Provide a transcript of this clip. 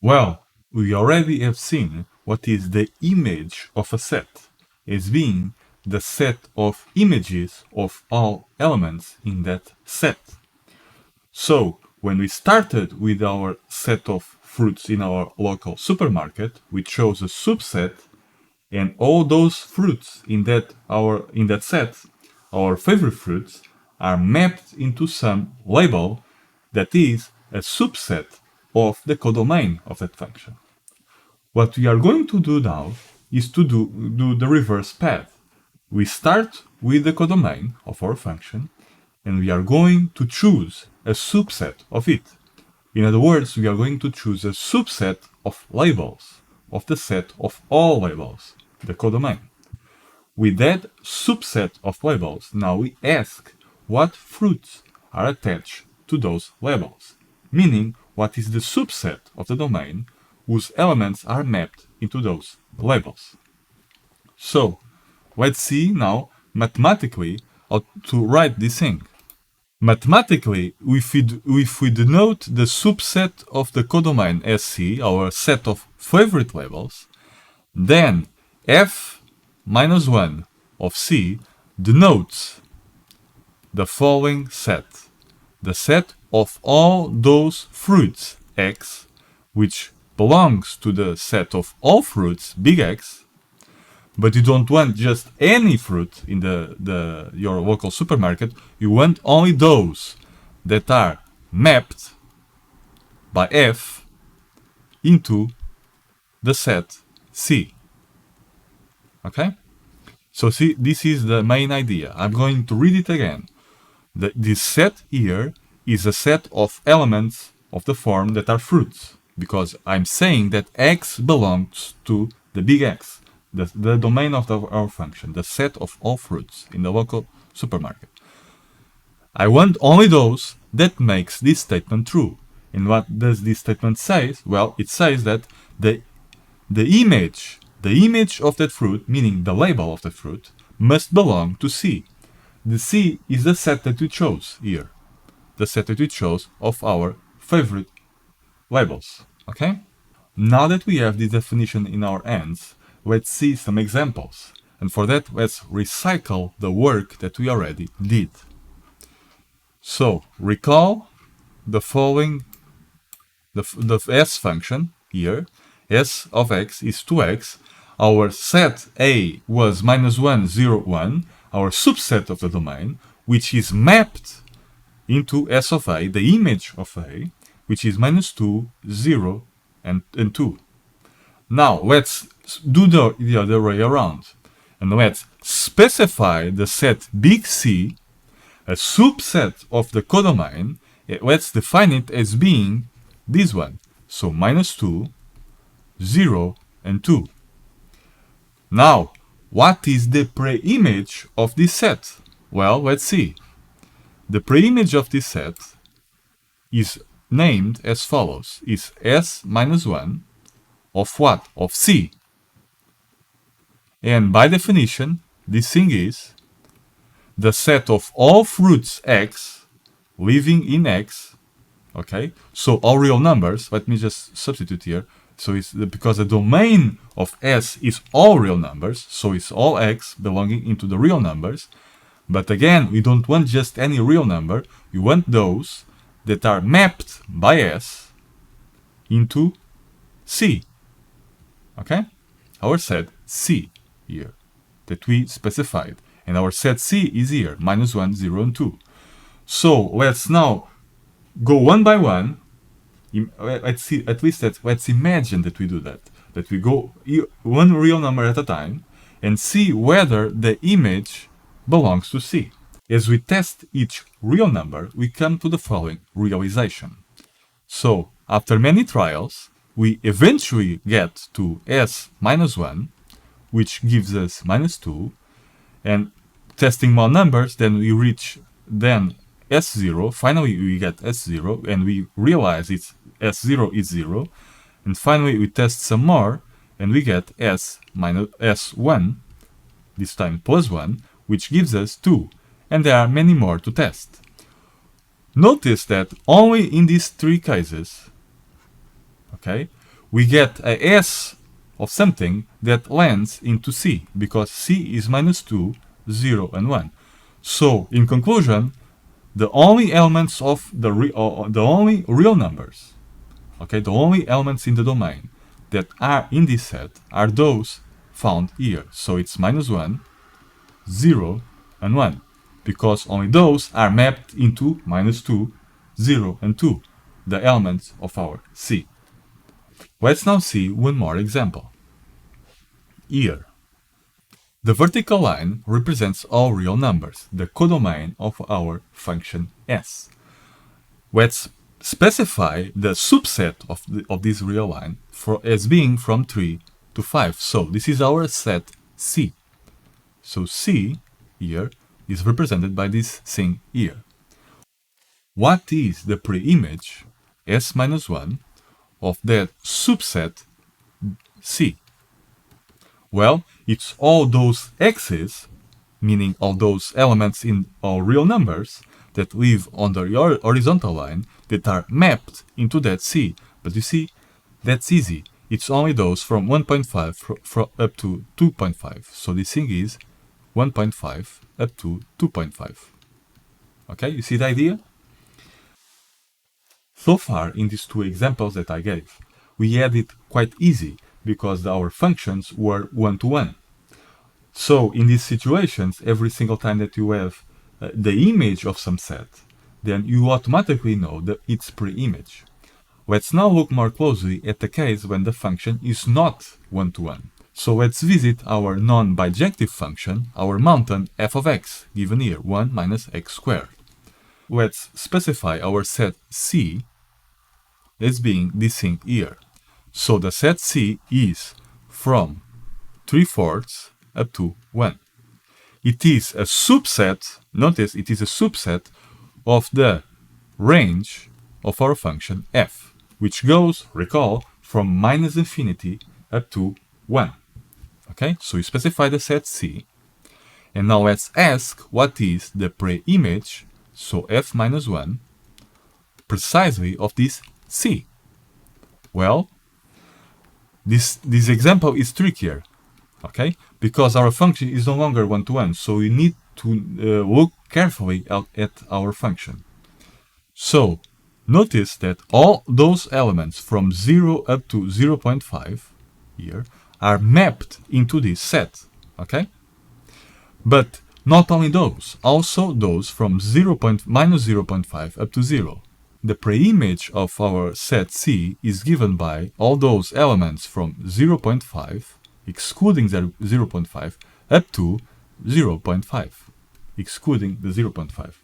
Well, we already have seen what is the image of a set, as being the set of images of all elements in that set. So, when we started with our set of fruits in our local supermarket, we chose a subset, and all those fruits in that set, our favorite fruits, are mapped into some label that is a subset of the codomain of that function. What we are going to do now is to do the reverse path. We start with the codomain of our function, and we are going to choose a subset of it. In other words, we are going to choose a subset of labels of the set of all labels, the codomain. With that subset of labels, now we ask what fruits are attached to those labels, meaning what is the subset of the domain whose elements are mapped into those labels. So, let's see now mathematically how to write this thing. Mathematically, if we denote the subset of the codomain as C, our set of favorite labels, then f minus 1 of C denotes the following set. The set of all those fruits x, which belongs to the set of all fruits big X, but you don't want just any fruit in your local supermarket, you want only those that are mapped by f into the set C. Okay? So see, this is the main idea. I'm going to read it again. This set here is a set of elements of the form that are fruits, because I'm saying that X belongs to the big X, the domain of our function, the set of all fruits in the local supermarket. I want only those that makes this statement true. And what does this statement say? Well, it says that the image of that fruit, meaning the label of the fruit, must belong to C. The C is the set that we chose here, the set that we chose of our favorite labels. Okay? Now that we have this definition in our hands, let's see some examples. And for that, let's recycle the work that we already did. So, recall the following, the S function here. S of x is 2x. Our set A was minus 1, 0, 1, our subset of the domain, which is mapped into S of A, the image of A, which is minus 2, 0, and 2. Now, let's do the other way around. And let's specify the set big C, a subset of the codomain. Let's define it as being this one. So, minus 2, 0, and 2. Now, what is the preimage of this set? Well, let's see. The preimage of this set is named as follows. Is S minus 1 of what? Of C. And by definition, this thing is the set of all fruits X living in X. Okay? So all real numbers, let me just substitute here. So it's because the domain of S is all real numbers, so it's all X belonging into the real numbers. But again, we don't want just any real number. We want those that are mapped by S into C. Okay? Our set C here that we specified. And our set C is here, minus 1, 0, and 2. So let's now go one by one. Let's see, at least let's imagine that we do that. That we go one real number at a time and see whether the image belongs to C. As we test each real number, we come to the following realization. So, after many trials, we eventually get to S minus 1, which gives us minus 2, and testing more numbers, then we reach S0. Finally, we get S0, and we realize it's S0 is 0. And finally, we test some more, and we get S minus S1, this time plus 1, which gives us 2. And there are many more to test. Notice that only in these three cases, okay, we get a S of something that lands into C, because C is -2, 0, and 1. So, in conclusion, the only elements of the only real numbers, okay, the only elements in the domain that are in this set are those found here. So it's -1, 0, and 1, because only those are mapped into -2, 0, and 2, the elements of our C. Let's now see one more example. Here, the vertical line represents all real numbers, the codomain of our function S. Let's specify the subset of this real line as being from 3 to 5. So this is our set C. So C here is represented by this thing here. What is the preimage S-1 of that subset C? Well, it's all those x's, meaning all those elements in all real numbers that live on the horizontal line that are mapped into that C. But you see, that's easy. It's only those from 1.5 up to 2.5. So this thing is 1.5 up to 2.5. Okay, you see the idea? So far, in these two examples that I gave, we had it quite easy because our functions were one-to-one. So in these situations, every single time that you have the image of some set, then you automatically know that it's preimage. Let's now look more closely at the case when the function is not one-to-one. So let's visit our non-bijective function, our mountain f of x, given here, 1 minus x squared. Let's specify our set C as being this thing here. So the set C is from 3/4 up to 1. It is a subset, notice it is a subset of the range of our function f, which goes, recall, from -infinity up to 1. Okay, so we specify the set C. And now let's ask what is the preimage, so f-1, precisely of this C. Well, this example is trickier, okay, because our function is no longer one-to-one, so we need to look carefully at our function. So notice that all those elements from 0 up to 0.5 here are mapped into this set, okay? But not only those, also those from -0.5 up to 0. The preimage of our set C is given by all those elements from 0.5, excluding the 0.5, up to 0.5, excluding the 0.5.